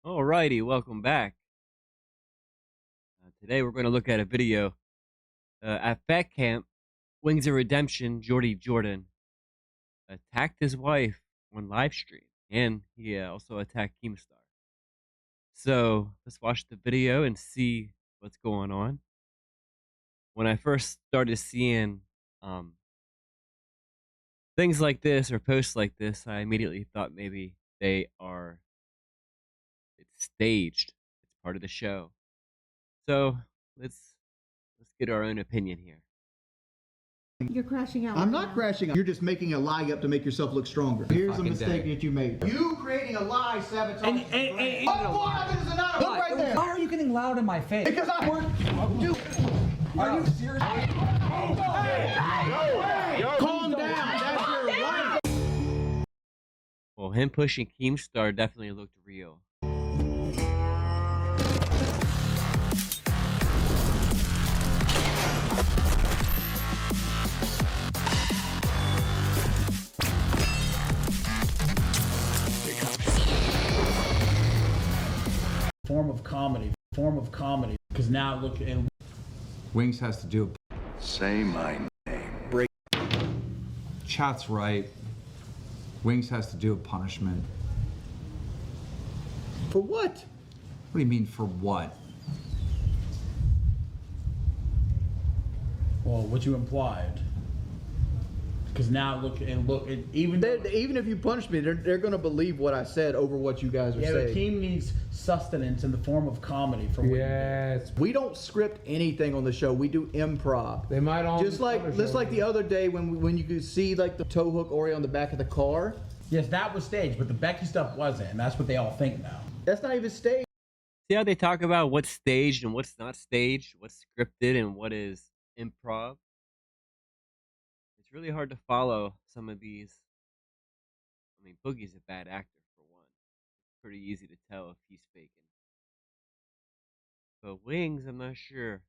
Alrighty, welcome back. Today we're going to look at a video at Fat Camp. Wings of Redemption, Jordy Jordan attacked his wife on live stream, and he also attacked Keemstar. So let's watch the video and see what's going on. When I first started seeing things like this or posts like this, I immediately thought maybe it's staged. It's part of the show. So let's get our own opinion here. You're crashing out. I'm right not now. crashing out. You're just making a lie up to make yourself look stronger. Here's a mistake that you made. You creating a lie sabotages. And What part of it is not a look right there? Why are you getting loud in my face? Because I work. Dude, Are you serious? calm down. That's your right. Well, him pushing Keemstar definitely looked real. Form of comedy. Because now look, and Wings has to do Say my name. Chat's right. Wings has to do a punishment. For what? What do you mean for what? well, what you implied. Because now look, and even Even if you punish me, they're going to believe what I said over what you guys are yeah, but saying. Keem needs sustenance in the form of comedy from what Yes, We don't script anything on the show. We do improv. they might all Just like the other day when you could see like the tow hook Oreo on the back of the car. Yes, that was staged, but the Becky stuff wasn't, and that's what they all think now. That's not even staged. See how they talk about what's staged and what's not staged, what's scripted and what is improv? It's really hard to follow some of these. I mean, Boogie's a bad actor for one. It's pretty easy to tell if he's faking. But Wings, I'm not sure.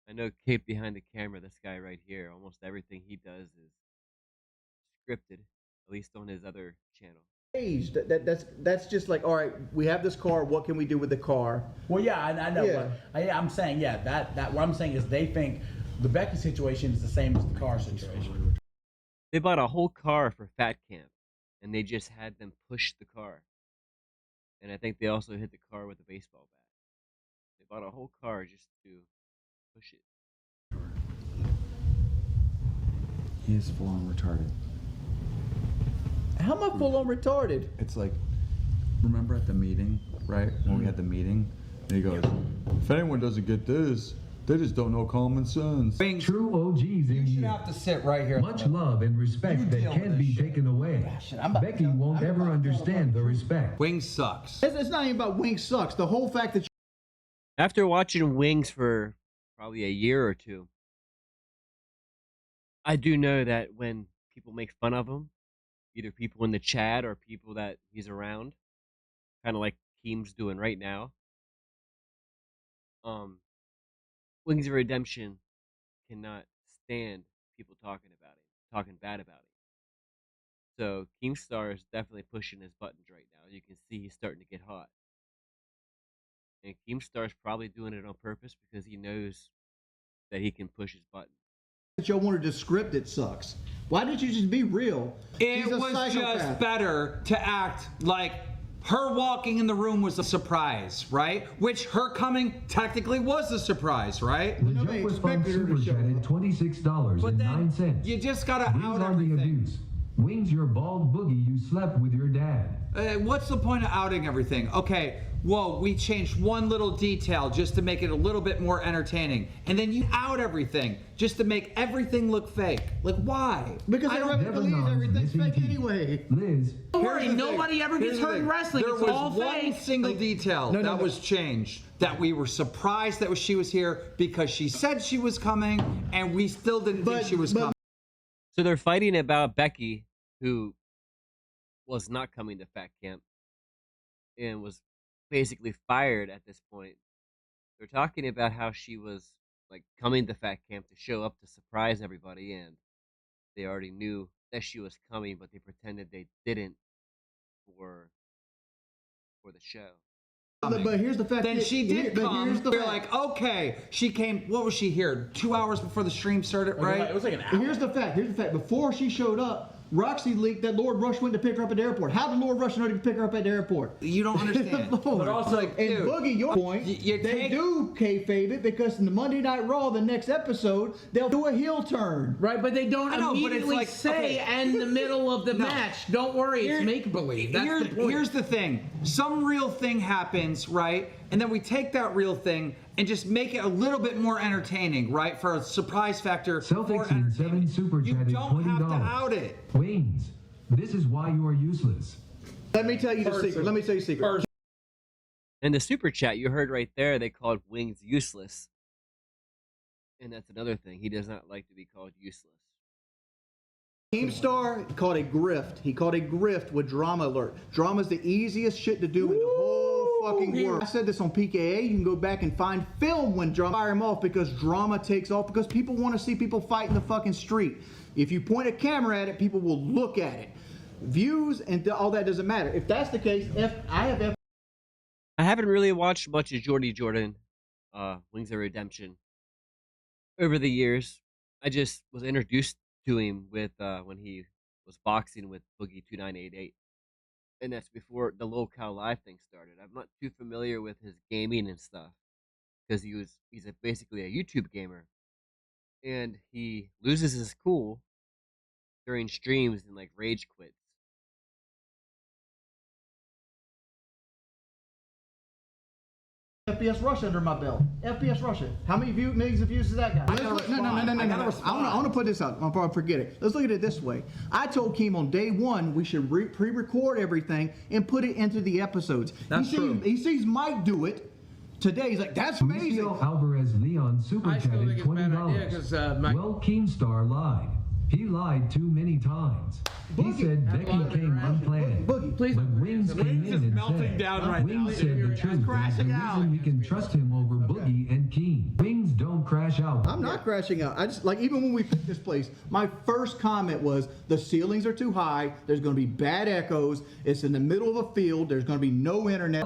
I know Cape behind the camera, this guy right here, almost everything he does is scripted, at least on his other channel. Staged. That's just like, all right, we have this car. What can we do with the car? Well, yeah, I know. Yeah. But I'm saying, yeah, that what I'm saying is they think the Becky situation is the same as the car situation. They bought a whole car for Fat Camp, and they just had them push the car. And I think they also hit the car with a baseball bat. They bought a whole car just to push it. He is full on retarded. How am I full on retarded? It's like, remember at the meeting, right? When we had the meeting, and he goes, if anyone doesn't get this, they just don't know common sense. True OGs in You should here. have to sit right here. Much love and respect that deal with can't this be shit. taken away. Becky won't ever understand the respect. Wings sucks. It's not even about Wings sucks. The whole fact that After watching Wings for probably a year or two, I do know that when people make fun of him, either people in the chat or people that he's around, kind of like Keem's doing right now, Wings of Redemption cannot stand people talking about him, talking bad about him. So Keemstar is definitely pushing his buttons right now. You can see he's starting to get hot. And Keemstar's probably doing it on purpose because he knows that he can push his buttons. y'all wanted to script it sucks. Why didn't you just be real? It She's a was psychopath. just better to act like her walking in the room was a surprise, right? Which her coming technically was a surprise, right? The Nobody joke was from expected her to Super show Chat at up. $26.09. But then you just gotta Wings out on the everything. abuse. Wings, your bald boogie, you slept with your dad. What's the point of outing everything? Okay, whoa, we changed one little detail just to make it a little bit more entertaining. And then you out everything just to make everything look fake. Like, why? Because I don't everybody believes Lebanon's everything's missing fake teeth. anyway. Liz, Don't worry, Here's the nobody thing. ever Here's gets the hurt in thing. wrestling. There It's was all one fake. single detail No, that no. was changed. That we were surprised that she was here because she said she was coming, and we still didn't think she was coming. So they're fighting about Becky, who was not coming to Fat Camp and was basically fired at this point. They're talking about how she was like coming to Fat Camp to show up to surprise everybody, and they already knew that she was coming, but they pretended they didn't for before the show. But here's the fact. Then she did come. Here's the We're fact. like, okay, she came. What was she here? 2 hours before the stream started, right? It was like an hour. Here's the fact. Before she showed up, Roxy leaked that Lord Rush went to pick her up at the airport. How did Lord Rush know to pick her up at the airport? You don't understand. But also, and dude, Boogie, your point, they do kayfabe it because in the Monday Night Raw, the next episode, they'll do a heel turn. Right, but they don't I know, but it's immediately like, say okay. in the middle of the No. match, don't worry, it's make-believe. That's the point. Here's the thing. Some real thing happens, right? And then we take that real thing and just make it a little bit more entertaining, right? For a surprise factor. Celtics for in 7 entertainment. super You chatted don't have to $20. out it. Wings, this is why you are useless. Let me tell you the secret. Let me tell you a secret. In the super chat, you heard right there, they called Wings useless. And that's another thing. He does not like to be called useless. Keemstar called a grift. He called a grift with Drama Alert. Drama's the easiest shit to do in the whole fucking world. I said this on PKA. You can go back and find film when Drama fire him off because Drama takes off because people want to see people fight in the fucking street. If you point a camera at it, people will look at it. Views and all that doesn't matter. If that's the case, I haven't really watched much of Jordy Jordan, Wings of Redemption, over the years. I just was introduced to him with when he was boxing with Boogie 2988, and that's before the LolCowLive thing started. I'm not too familiar with his gaming and stuff because he's basically a YouTube gamer, and he loses his cool during streams and like rage quits. FPS Russia under my belt. FPS Russia. How many millions of views does that guy? No. I want to put this out. I'll probably forget it. Let's look at it this way. I told Keem on day one we should pre-record everything and put it into the episodes. That's true. He sees Mike do it today. He's like, that's amazing. Mauricio Alvarez Leon super I still chatted think it's a bad idea, 'cause, $20. Well, Keemstar lied. He lied too many times. He Boogie. said Becky came unplanned. Boogie, please. But Wings came in and melting said, down right now. Wings said the truth. There's a reason we can trust him over Boogie and Keen. Wings don't crash out. I'm not crashing out. I just like even when we picked this place, my first comment was the ceilings are too high. There's going to be bad echoes. It's in the middle of a field. There's going to be no internet.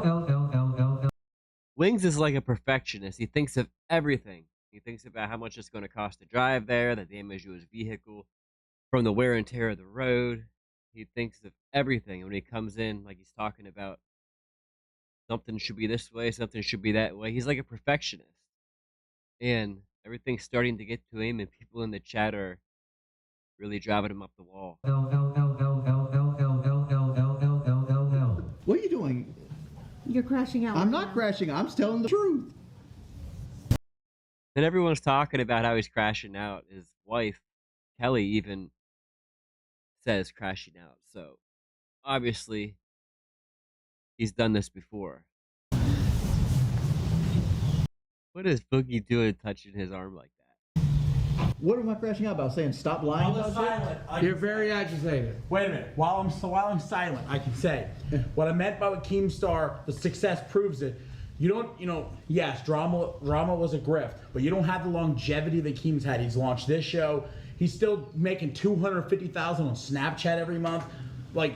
Wings is like a perfectionist. He thinks of everything. He thinks about how much it's going to cost to drive there, the damage to his vehicle, from the wear and tear of the road. He thinks of everything. And when he comes in, like he's talking about something should be this way, something should be that way. He's like a perfectionist. And everything's starting to get to him, and people in the chat are really driving him up the wall. What are you doing? You're crashing out. I'm right not now. crashing. I'm telling the truth. And everyone's talking about how he's crashing out. His wife, Kelly, even says crashing out. So obviously he's done this before. What is Boogie doing touching his arm like that? What am I crashing out about? Saying stop lying While I'm about shit? silent, You're very agitated. Wait a minute. While I'm silent, I can say what I meant by Keemstar. The success proves it. You don't, yes, drama was a grift, but you don't have the longevity that Keem's had. He's launched this show. He's still making $250,000 on Snapchat every month. Like,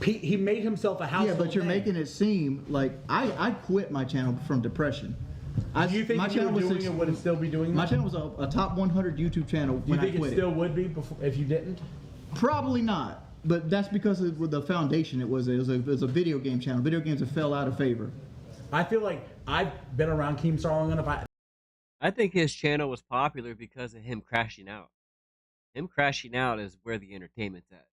he made himself a household Yeah, but you're name. making it seem like I quit my channel from depression. Do you think my if you channel were was doing six- it, would it still be doing My that? channel was a top 100 YouTube channel Do you when I think quit it still would be if you didn't? Probably not, but that's because of the foundation. It was a video game channel. Video games have fell out of favor. I feel like I've been around Keemstar long enough. I think his channel was popular because of him crashing out. Him crashing out is where the entertainment's at.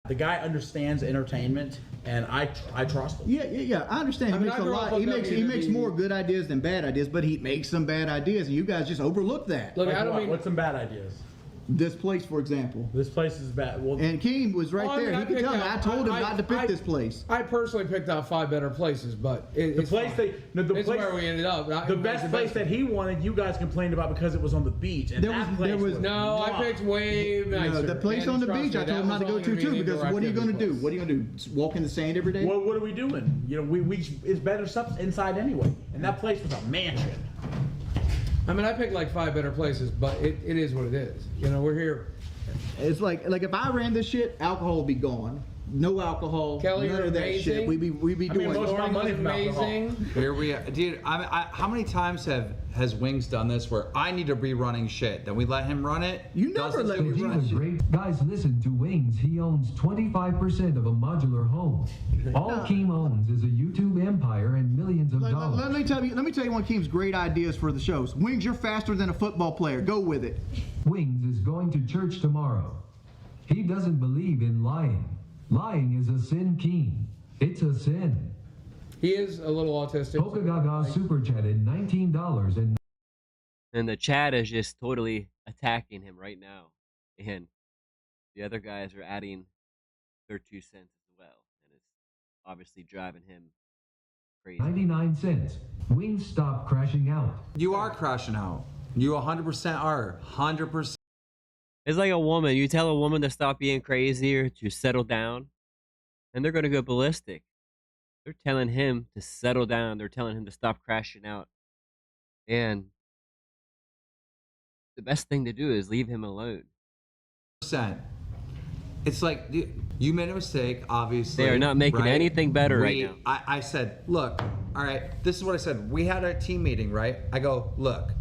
The guy understands entertainment, and I trust him. Yeah. I understand. I He mean, makes I a grew lot. up on He makes WWE. more good ideas than bad ideas, but he makes some bad ideas, and you guys just overlook that. Look, Like I don't what? mean. What's some bad ideas? This place, for example. This place is bad. Well, And Keem was right Well, I mean, there. I He could picked tell me. out- I told him I- not to pick I- this place. I personally picked out 5 better places, but the it's place fine. the It's place, where we ended up. the best place that he wanted, you guys complained about because it was on the beach, and There that was- place there was- No, I picked way nicer. No, the place And on the trust beach, me, I told that him not to was go only to gonna too, be an because what are you indoor going to do? activity What are you going to do? Just walk in the sand every day? Well, what are we doing? We it's better stuff inside anyway, and that place was a mansion. I mean, I picked like 5 better places, but it is what it is. We're here. It's like if I ran this shit, alcohol would be gone, no alcohol, Kelly, none you're of that amazing. shit. We be I mean, doing. most of my money from alcohol. amazing. Here we are. Dude, how many times has Wings done this where I need to be running shit, then we let him run it? You never doesn't let do me it. He run was shit. great. Guys, listen to Wings. He owns 25% of a modular home. All Keem owns is a YouTube empire and millions of dollars. Let me tell you one of Keem's great ideas for the shows. Wings, you're faster than a football player. Go with it. Wings is going to church tomorrow. He doesn't believe in lying. Lying is a sin, Keem. It's a sin. He is a little autistic. Polka Gaga super chatted $19 And the chat is just totally attacking him right now. And the other guys are adding their 2 cents as well. And it's obviously driving him crazy. 99 cents. Wings, stop crashing out. You are crashing out. You 100% are. 100%. It's like a woman. You tell a woman to stop being crazy or to settle down, and they're going to go ballistic. They're telling him to settle down. They're telling him to stop crashing out. And the best thing to do is leave him alone. It's like, dude, you made a mistake, obviously. They are not making right? anything better right now. I said, look, all right, this is what I said. We had a team meeting, right? I go, look,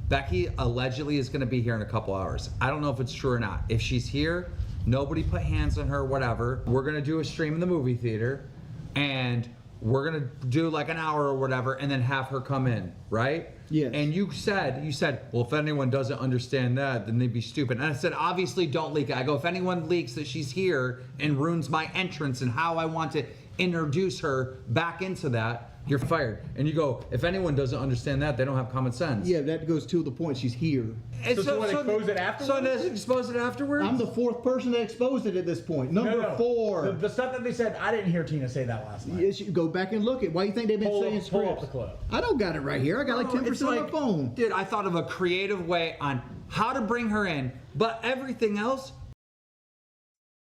Becky allegedly is going to be here in a couple hours. I don't know if it's true or not. If she's here, nobody put hands on her, whatever. We're going to do a stream in the movie theater, and we're going to do like an hour or whatever, and then have her come in, right? Yes. And you said, well, if anyone doesn't understand that, then they'd be stupid. And I said, obviously, don't leak it. I go, if anyone leaks that she's here and ruins my entrance and how I want to introduce her back into that, you're fired. And you go, if anyone doesn't understand that, they don't have common sense. Yeah, that goes to the point. She's here. And So what, expose it afterwards? So does it expose it afterwards? I'm the fourth person that exposed it at this point. Number 4. The stuff that they said, I didn't hear Tina say that last night. Yes, you go back and look at. Why do you think they've been saying Pull up scripts? the clip. I don't got it right here. I got like 10% It's on my like, phone. Dude, I thought of a creative way on how to bring her in, but everything else,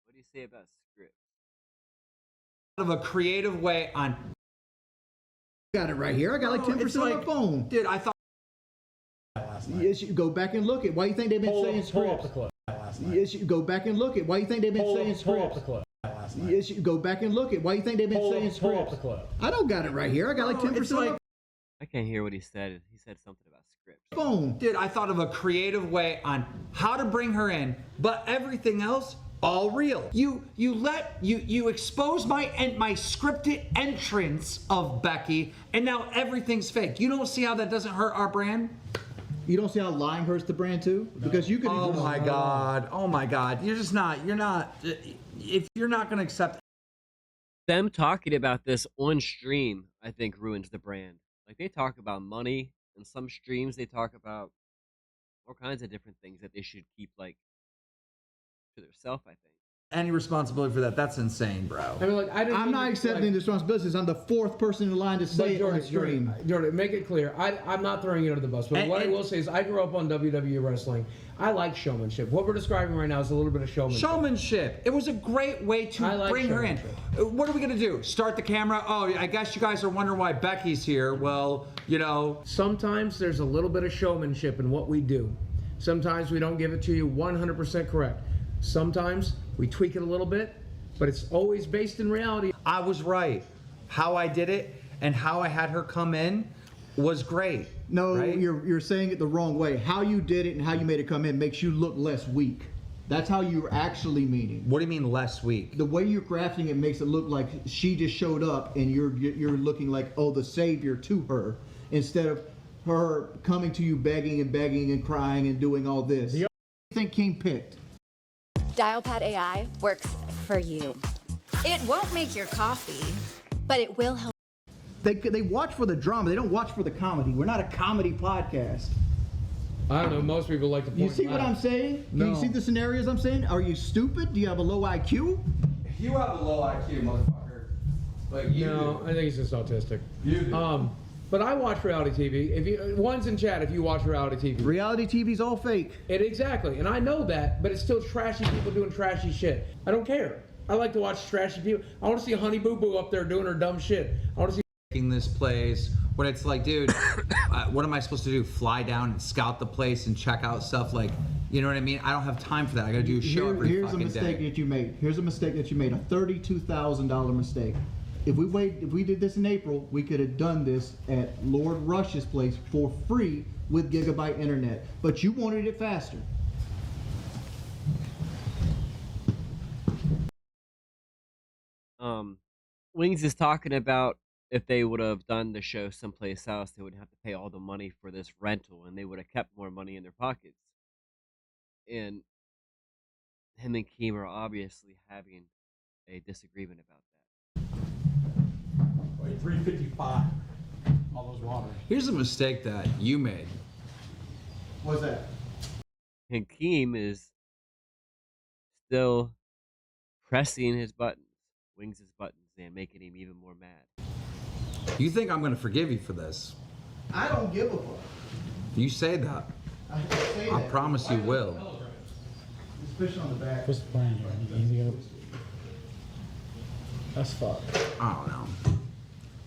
What do you say about script? of a creative way on. Got it right here. I got like 10% on my phone. Dude, I thought. Last night. Yes, you go back and look at. Why do you think they've been saying Pull up scripts? the clip. Last night. Yes, you go back and look at. Why do you think they've been saying Pull up scripts? the clip. Last night. Yes, you go back and look at. Why do you think they've been saying Pull up scripts? the clip. I don't got it right here. I got like 10% It's on my like, I can't hear what he said. He said something about script. phone. dude, I thought of a creative way on how to bring her in, but everything else, all real. You expose my scripted entrance of Becky, and now everything's fake. You don't see how that doesn't hurt our brand? You don't see how lying hurts the brand too? Because you could. Oh my God. You're not, if you're not going to accept. Them talking about this on stream, I think, ruins the brand. Like, they talk about money, and some streams they talk about all kinds of different things that they should keep, like, to themselves, I think. Any responsibility for that, that's insane, bro. I mean, like, I'm not accepting this responsibility. I'm the 4th person in line to say it on stream. Jordan, make it clear. I'm not throwing you under the bus, but what I will say is I grew up on WWE wrestling. I like showmanship. What we're describing right now is a little bit of showmanship. Showmanship. It was a great way to bring her in. What are we going to do? Start the camera? Oh, I guess you guys are wondering why Becky's here. Well, you know. Sometimes there's a little bit of showmanship in what we do. Sometimes we don't give it to you 100% correct. Sometimes we tweak it a little bit, but it's always based in reality. I was right. How I did it and how I had her come in was great. No, right? you're saying it the wrong way. How you did it and how you made it come in makes you look less weak. That's how you're actually meaning. What do you mean less weak? The way you're crafting it makes it look like she just showed up and you're looking like, oh, the savior to her, instead of her coming to you begging and crying and doing all this. What do you think King picked? Dialpad AI works for you. It won't make your coffee. But it will help. They watch for the drama. They don't watch for the comedy. We're not a comedy podcast. I don't know. Most people like to point You see them what out. I'm saying? No. Do you see the scenarios I'm saying? Are you stupid? Do you have a low IQ? You have a low IQ, motherfucker. But you No, I think he's just autistic. You do. But I watch reality TV. If you one's in chat, if you watch reality TV. Reality TV's all fake. Exactly, and I know that, but it's still trashy people doing trashy shit. I don't care. I like to watch trashy people. I want to see Honey Boo Boo up there doing her dumb shit. I want to see this place when it's like, dude, what am I supposed to do? Fly down and scout the place and check out stuff? Like, You know what I mean? I don't have time for that. I gotta do a show every Here's a fucking mistake day. that you made. Here's a mistake that you made. A $32,000 mistake. If we did this in April, we could have done this at Lord Rush's place for free with gigabyte internet. But you wanted it faster. Wings is talking about if they would have done the show someplace else, they wouldn't have to pay all the money for this rental, and they would have kept more money in their pockets. And him and Keem are obviously having a disagreement about that. Wait, 355. All those waters. Here's a mistake that you made. What's that? And Keem is still pressing his buttons, Wings' buttons, and making him even more mad. You think I'm gonna forgive you for this? I don't give a fuck. You say that. I promise you will. Fish on the back. What's the plan here? That's fucked. I don't know.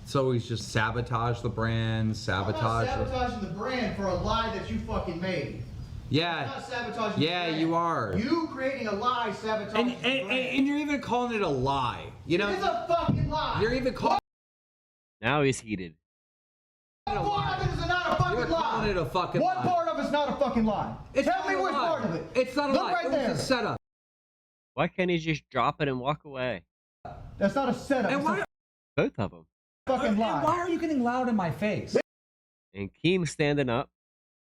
So he's just sabotage the brand, sabotage. I'm not sabotaging the brand for a lie that you fucking made. Yeah. I'm not sabotaging the Yeah, brand. you are. You creating a lie sabotaging the brand. And you're even calling it a lie. You know. It's a fucking lie. You're even calling. Now he's heated. What part of it is not a fucking You're lie? calling it a fucking what lie. part of it's not a fucking lie? It's Tell not me a which lie. part of it. It's not a Look lie. right It there. was a setup. Why can't he just drop it and walk away? That's not a setup. And it's why, a Both of them. fucking lie. why are you getting loud in my face? And Keem standing up.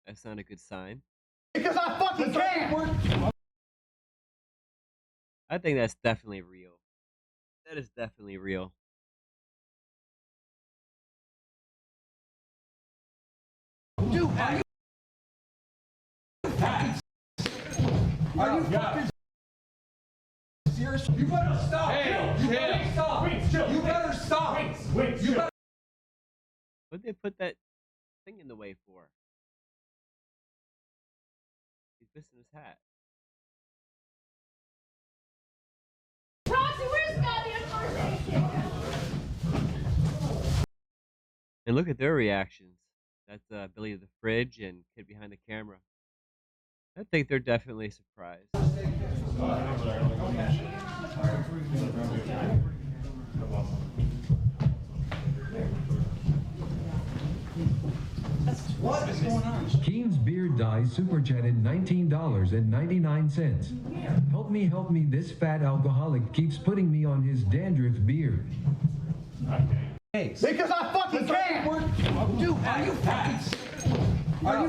That's not a good sign. Because I fucking can. I think that's definitely real. That is definitely real. Dude, are you fucking serious? You better stop. Hey, you better stop. Wings, chill. You better stop. Wings, You chill. better. What'd they put that thing in the way for? He's missing his hat. Roxy, where's goddamn conversation? And look at their reactions. That's Billy the Fridge and Kid Behind the Camera. I think they're definitely surprised. What is going on? Keem's Beard Dye super chatted $19.99. Help me, this fat alcoholic keeps putting me on his dandruff beard. Because I fucking can. Dude, are you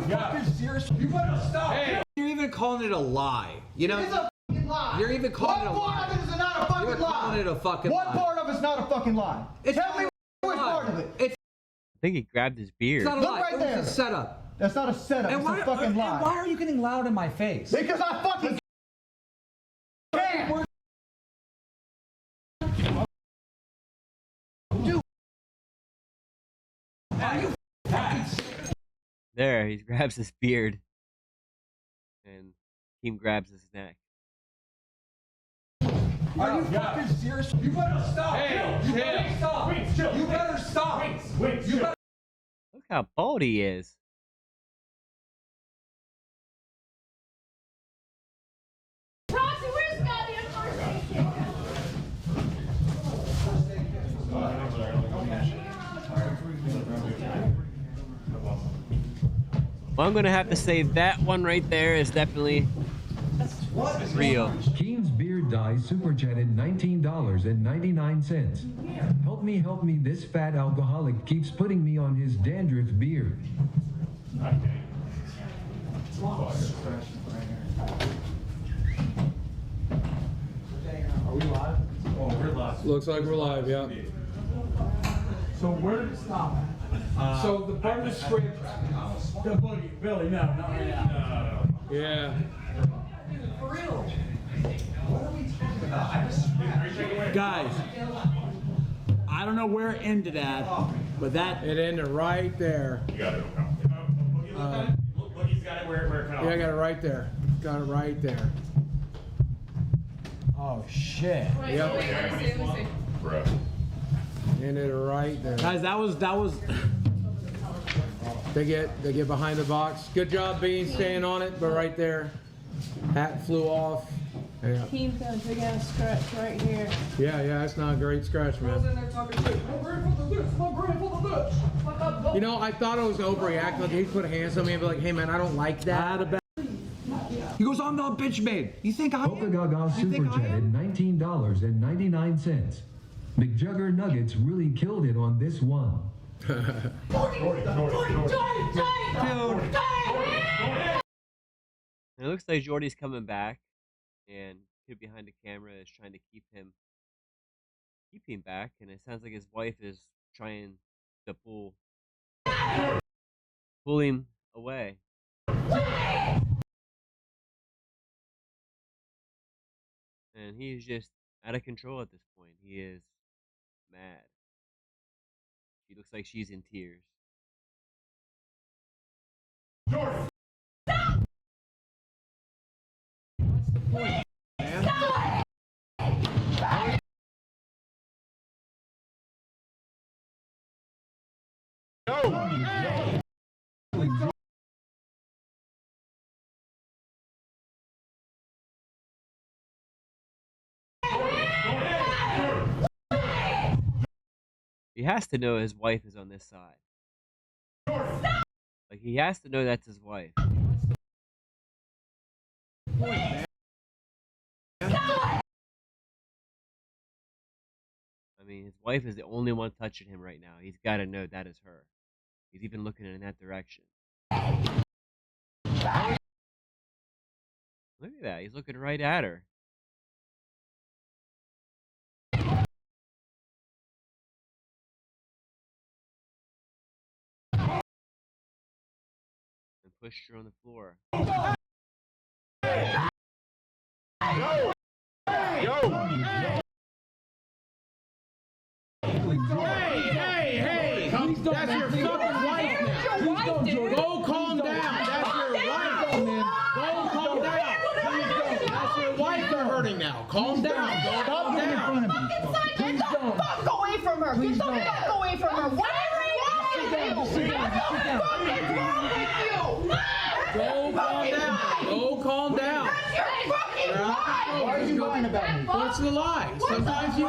fucking serious? You better stop. Hey. You're even calling it a lie. You know. It's a fucking lie. You're even calling it a What lie. part of it is not a fucking You're lie? calling it a fucking What lie. part of it's not a fucking lie? Tell me which part of it. It's I think he grabbed his beard. not a Look lie. right it was there. a setup. That's not a setup. It's a fucking lie. And why are you getting loud in my face? Because I fucking can. Dude, are you fucking There, he grabs his beard. And Keem grabs his neck. Are you fucking serious? You better stop. Hey, you chill. better stop. Wings, chill. You better stop. Wings, You chill. better. Look how bald he is. Roxy, where's goddamn conversation? Well, I'm gonna have to say that one right there is definitely real. Keem's Beard Dye super chatted $19.99. Help me, this fat alcoholic keeps putting me on his dandruff beard. Are we live? Oh, we're live. Looks like we're live, yeah. So where did it stop at? So the part of the script, The boogie. Billy, no, not right now. yeah. Guys, I don't know where it ended at, but that. It ended right there. You got it. Boogie's got it where it cut off. Yeah, I got it right there. Got it right there. Oh shit. Yep. Bro. Ended right there. Guys, that was. They get behind the box. Good job, Bean, staying on it, but right there. Hat flew off. Yeah, Keem's got a big ass scratch right here. yeah, that's not a great scratch, man. You know, I thought it was overreact. Like he'd put hands on me and be like, "Hey, man, I don't like that." He goes, I'm not bitch made. You think I Polka am? Gaga You think Super I am? Chatted $19.99. McJugger Nuggets really killed it on this one. And it looks like Jordy's coming back, and kid behind the camera is trying to keep him back, and it sounds like his wife is trying to pull him away. And he's just out of control at this point. He is mad. She looks like she's in tears. He has to know his wife is on this side. Like, he has to know that's his wife. I mean, his wife is the only one touching him right now. He's got to know that is her. He's even looking in that direction. Look at that. He's looking right at her. And pushed her on the floor. Hey! That's your fucking wife now. Go calm down. That's your wife, man. Go calm down. That's your wife they're hurting now. Calm down. Go calm down. Get the fuck away from her! Get the fuck away from her! What is wrong with you? What the fuck is wrong with you? Go calm down. Go calm down. That's your fucking wife! Why are you lying about me? What's the lie? Sometimes you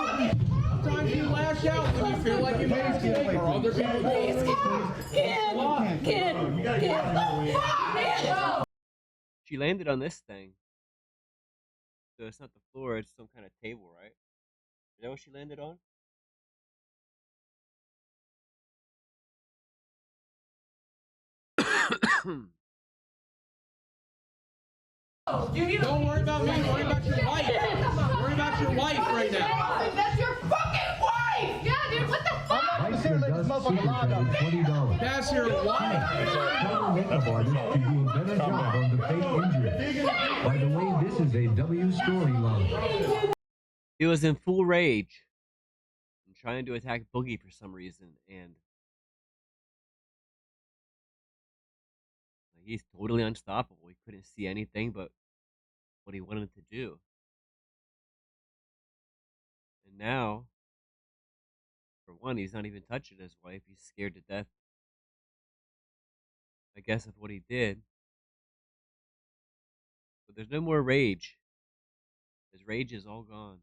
lash out when you feel like you made a mistake or other people do. She landed on this thing. So it's not the floor, it's some kind of table, right? Is that what she landed on? Don't worry about me. Worry about your wife. Worry about your wife right now. That's your fucking wife! Yeah, dude, what the fuck? Meister Dust Super Chatted $20. That's your wife. Tell makeup artist to do a better job on the fake injury. By the way, this is a W storyline. He was in full rage and trying to attack Boogie for some reason, and he's totally unstoppable. He couldn't see anything but what he wanted to do. And now, for one, he's not even touching his wife. He's scared to death, I guess, of what he did. But there's no more rage. His rage is all gone.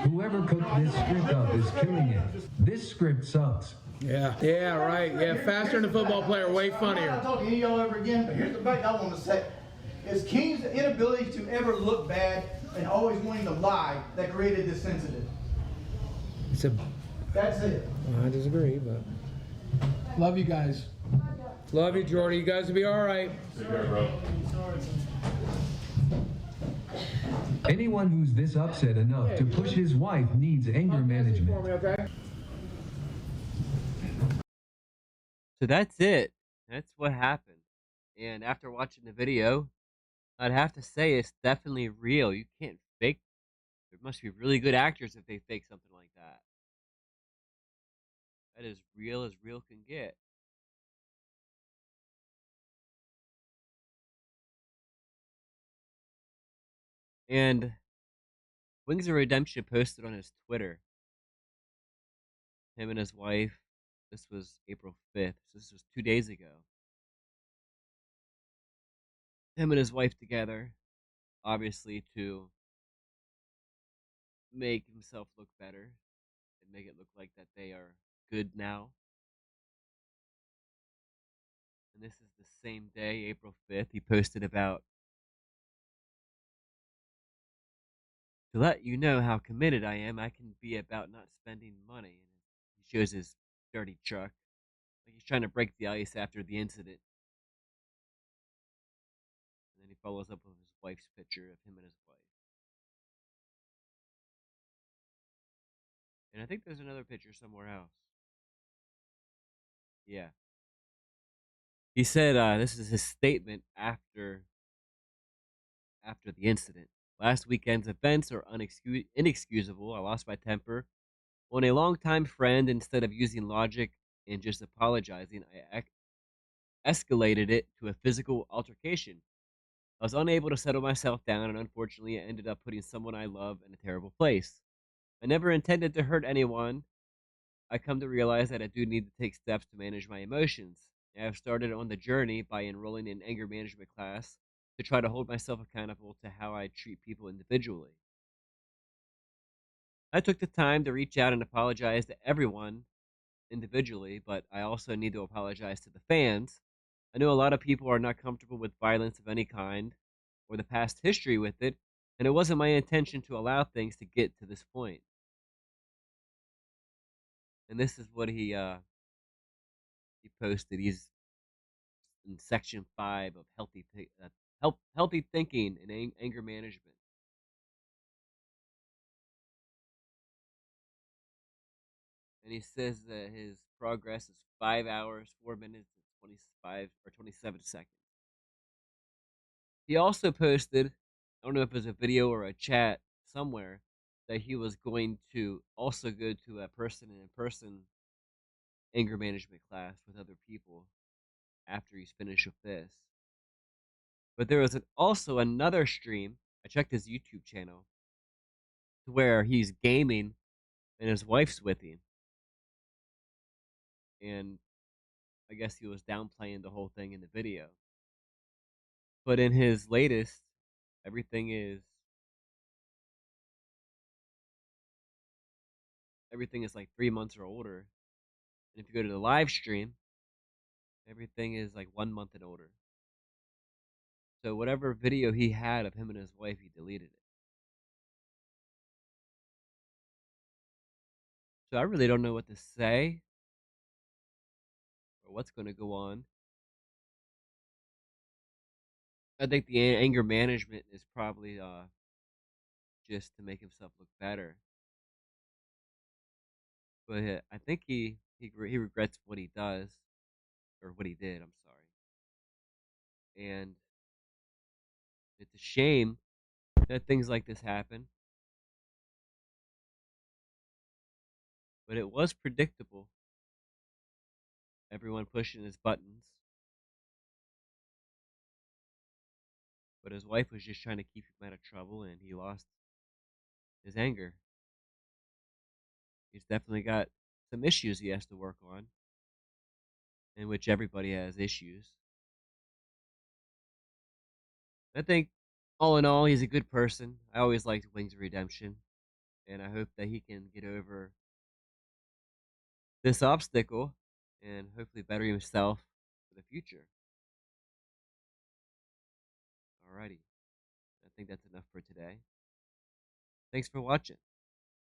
Whoever cooked this script up is killing it. This script sucks. Yeah, right. Yeah, faster than a football player, way I'm funnier. not talking to any of y'all ever again, but here's the fact I want to say. It's King's inability to ever look bad and always wanting to lie that created this incident. That's it. I disagree, but love you guys. Love you, Jordy. You guys will be all right. Anyone who's this upset enough to push his wife needs anger management. So that's it. That's what happened. And after watching the video, I'd have to say it's definitely real. You can't fake. There must be really good actors if they fake something like that. That is real as real can get. And Wings of Redemption posted on his Twitter, him and his wife. This was April 5th. So this was 2 days ago. Him and his wife together. obviously to make himself look better and make it look like that they are good now. And this is the same day, April 5th, he posted about, to let you know how committed I am, I can be about not spending money. And he shows his dirty truck, like he's trying to break the ice after the incident. And then he follows up with his wife's picture of him and his wife. And I think there's another picture somewhere else. Yeah. He said this is his statement after the incident. Last weekend's events are inexcusable. I lost my temper on a longtime friend. Instead of using logic and just apologizing, I escalated it to a physical altercation. I was unable to settle myself down, and unfortunately, I ended up putting someone I love in a terrible place. I never intended to hurt anyone. I come to realize that I do need to take steps to manage my emotions. I have started on the journey by enrolling in anger management class to try to hold myself accountable to how I treat people individually. I took the time to reach out and apologize to everyone individually, but I also need to apologize to the fans. I know a lot of people are not comfortable with violence of any kind or the past history with it, and it wasn't my intention to allow things to get to this point. And this is what he posted. He's in section 5 of healthy thinking and anger management. And he says that his progress is 5 hours, 4 minutes, and 25 or 27 seconds. He also posted, I don't know if it was a video or a chat somewhere, that he was going to also go to a in-person anger management class with other people after he's finished with this. But there was also another stream. I checked his YouTube channel where he's gaming and his wife's with him. And I guess he was downplaying the whole thing in the video. But in his latest, everything is like 3 months or older. And if you go to the live stream, everything is like 1 month and older. So whatever video he had of him and his wife, he deleted it. So I really don't know what to say or what's going to go on. I think the anger management is probably just to make himself look better. But I think he regrets what he does, or what he did. I'm sorry. And it's a shame that things like this happen. But it was predictable. Everyone pushing his buttons. But his wife was just trying to keep him out of trouble, and he lost his anger. He's definitely got some issues he has to work on, in which everybody has issues. I think, all in all, he's a good person. I always liked Wings of Redemption, and I hope that he can get over this obstacle and hopefully better himself for the future. Alrighty. I think that's enough for today. Thanks for watching.